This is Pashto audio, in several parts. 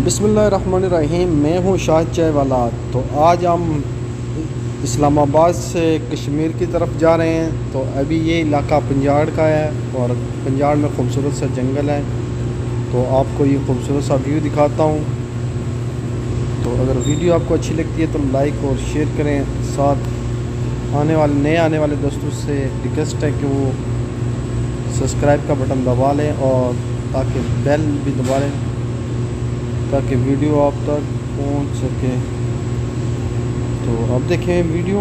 बिस्मिल्लाहिर्रहमानिर्रहीम। मैं हूँ शाह चाय वाला। तो आज हम इस्लामाबाद से कश्मीर की तरफ जा रहे हैं। तो अभी ये इलाका पंजाड़ का है और पंजाड़ में खूबसूरत सा जंगल है। तो आपको ये खूबसूरत सा व्यू दिखाता हूँ। तो अगर वीडियो आपको अच्छी लगती है तो लाइक और शेयर करें। साथ नए आने वाले दोस्तों से रिक्वेस्ट है कि वो सब्सक्राइब का बटन दबा लें और ताकि बेल भी दबा लें ताकि वीडियो आप तक पहुंच सके। तो अब देखें वीडियो,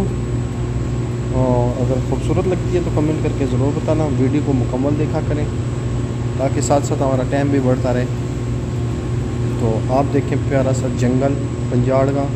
और अगर खूबसूरत लगती है तो कमेंट करके ज़रूर बताना। वीडियो को मुकम्मल देखा करें ताकि साथ साथ हमारा टाइम भी बढ़ता रहे। तो आप देखें प्यारा सा जंगल पंजाड़ का।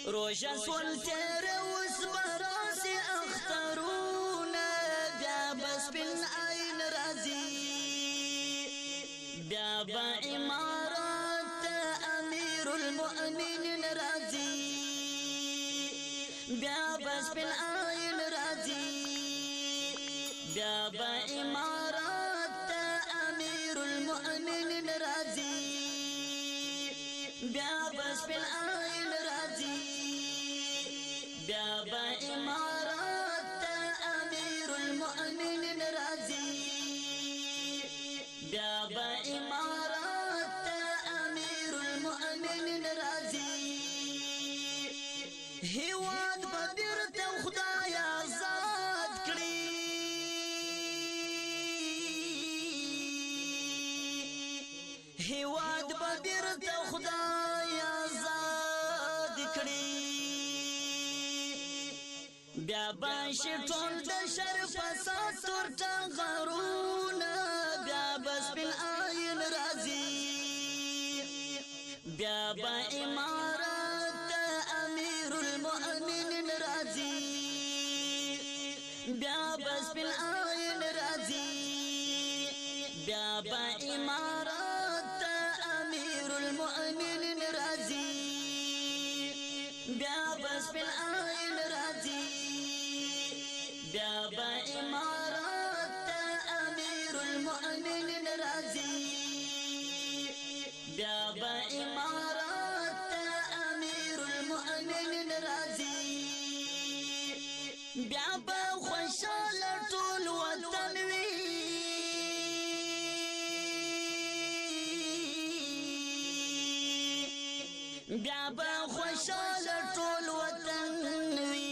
روجا سولتر وسبراسي اختارونا بس بالعين رازي بابا امارات امير المؤمنين رازي بس بالعين رازي بابا امارات امير المؤمنين رازي بس بالعين رازي بابا امارات امير المؤمنين رازي بابا امارات امير المؤمنين رازي هواد بدرت خدايا زاد كري هواد بدرت خدايا زاد كري بیا باشی ټول د شرف ساتور تا غرونا بیا بس بالعین رازی بیا با امارات امیر المؤمنین رازی بیا بس بالعین رازی بیا با امارات امیر المؤمنین رازی بیا بس بالعین رازی بابا امارات امير المؤمنين رازي بابا امارات امير المؤمنين رازي بابا خوشال طول وطن وي بابا خوشال طول وطن وي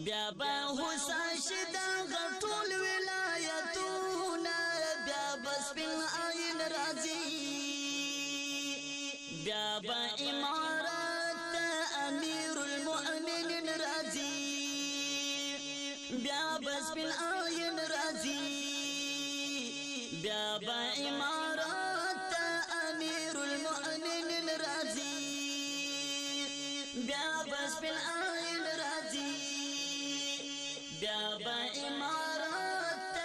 بیا با هوسا شدا غټول ولایتونه بیا بس بالعین رازي بیا با امارات امیر المؤمنین رازي بیا بس بالعین رازي بیا با امارات امیر المؤمنین رازي بیا بس بالعین رازي بابا امارات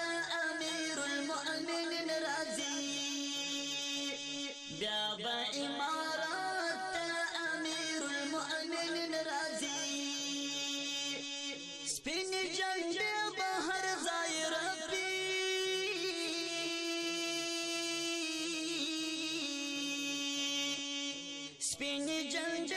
امیر المؤمنین رازی بابا امارات امیر المؤمنین رازی سپین جنگ بهر ځای ربی سپین جنگ